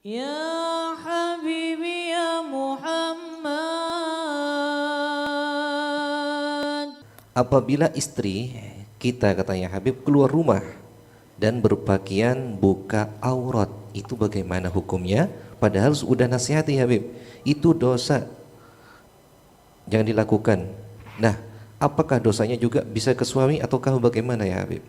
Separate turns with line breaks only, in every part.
Ya Habibi ya Muhammad.
Apabila istri kita, katanya Habib, keluar rumah dan berpakaian buka aurat, itu bagaimana hukumnya? Padahal sudah nasihati Habib, itu dosa, jangan dilakukan. Nah, apakah dosanya juga bisa ke suami ataukah bagaimana ya Habib?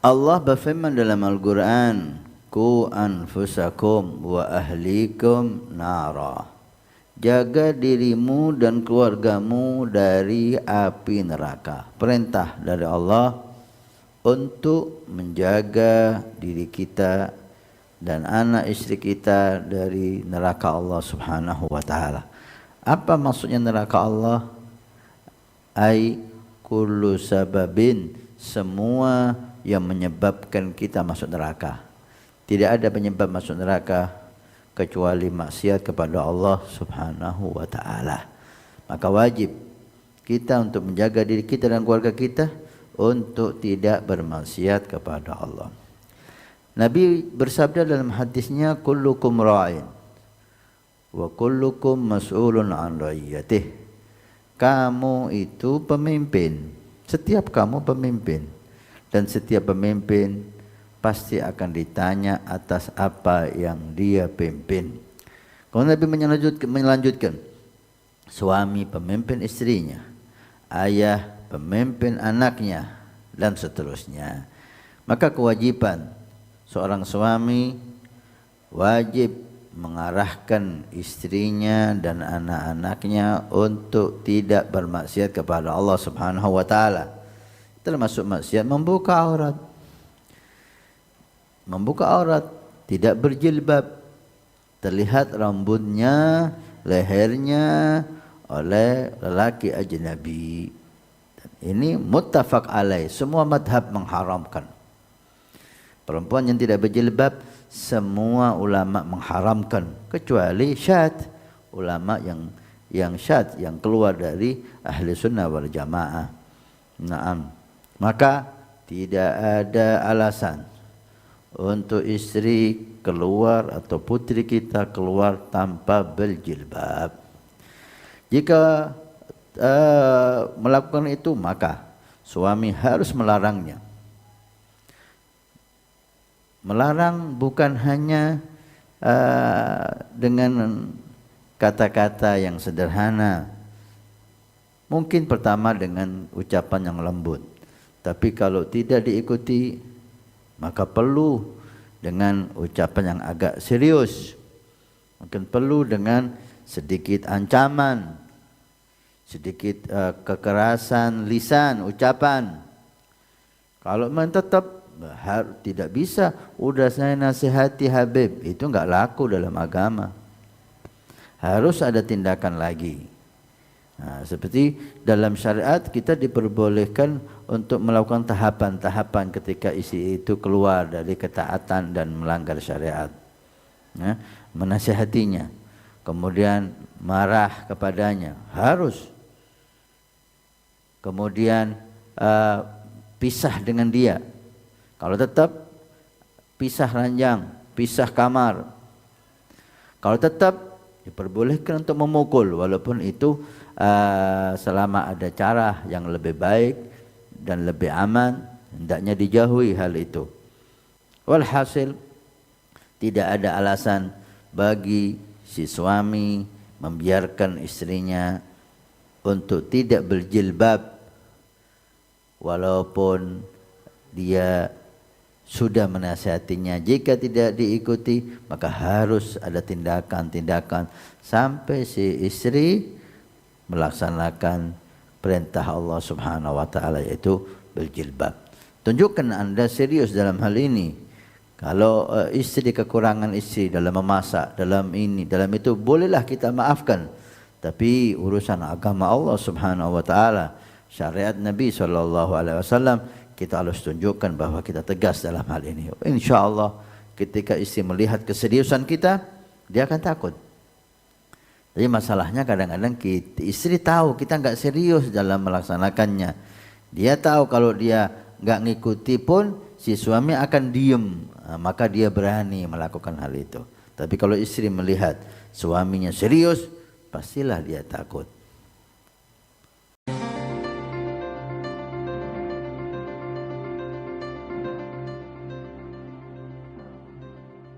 Allah berfirman dalam Al-Quran, Ku anfusakum wa ahlikum nara. Jaga dirimu dan keluargamu dari api neraka. Perintah dari Allah untuk menjaga diri kita dan anak istri kita dari neraka Allah Subhanahu wa taala. Apa maksudnya neraka Allah? Ai kullu sababin, semua yang menyebabkan kita masuk neraka. Tidak ada penyebab masuk neraka kecuali maksiat kepada Allah Subhanahu wa taala. Maka wajib kita untuk menjaga diri kita dan keluarga kita untuk tidak bermaksiat kepada Allah. Nabi bersabda dalam hadisnya, kullukum ra'in wa kullukum mas'ulun an ra'iyatih. Kamu itu pemimpin, setiap kamu pemimpin, dan setiap pemimpin pasti akan ditanya atas apa yang dia pimpin. Kemudian Nabi melanjutkan, suami pemimpin istrinya, ayah pemimpin anaknya, dan seterusnya. Maka kewajiban seorang suami wajib mengarahkan istrinya dan anak-anaknya untuk tidak bermaksiat kepada Allah Subhanahu wa taala. Termasuk maksiat membuka aurat. Membuka aurat, tidak berjilbab, terlihat rambutnya, lehernya oleh lelaki ajnabi. Ini muttafaq alaih, semua madhab mengharamkan. Perempuan yang tidak berjilbab, semua ulama mengharamkan, kecuali syad, ulama yang syad, yang keluar dari ahli sunnah wal jamaah. Naam. Maka tidak ada alasan untuk istri keluar atau putri kita keluar tanpa berjilbab. Jika melakukan itu, maka suami harus melarangnya. Melarang bukan hanya dengan kata-kata yang sederhana. Mungkin pertama dengan ucapan yang lembut. Tapi kalau tidak diikuti, maka perlu dengan ucapan yang agak serius. Mungkin perlu dengan sedikit ancaman, sedikit kekerasan lisan, ucapan. Kalau memang tetap tidak bisa, udah saya nasihati Habib, itu enggak laku dalam agama. Harus ada tindakan lagi. Nah, seperti dalam syariat kita diperbolehkan untuk melakukan tahapan-tahapan ketika isi itu keluar dari ketaatan dan melanggar syariat. Ya, menasihatinya, kemudian marah kepadanya, harus. Kemudian pisah dengan dia. Kalau tetap, pisah ranjang, pisah kamar. Kalau tetap, diperbolehkan untuk memukul, walaupun itu selama ada cara yang lebih baik dan lebih aman, hendaknya dijauhi hal itu. Walhasil, tidak ada alasan bagi si suami membiarkan istrinya untuk tidak berjilbab walaupun dia sudah menasihatinya. Jika tidak diikuti, maka harus ada tindakan-tindakan sampai si istri melaksanakan perintah Allah Subhanahu wa taala, yaitu berjilbab. Tunjukkan Anda serius dalam hal ini. Kalau istri kekurangan istri dalam memasak, dalam ini, dalam itu, bolehlah kita maafkan. Tapi urusan agama Allah Subhanahu wa taala, syariat Nabi sallallahu alaihi wasallam, kita harus tunjukkan bahwa kita tegas dalam hal ini. Insyaallah ketika istri melihat keseriusan kita, dia akan takut. Jadi masalahnya kadang-kadang istri tahu kita enggak serius dalam melaksanakannya. Dia tahu kalau dia enggak ngikuti pun si suami akan diem, maka dia berani melakukan hal itu. Tapi kalau istri melihat suaminya serius, pastilah dia takut.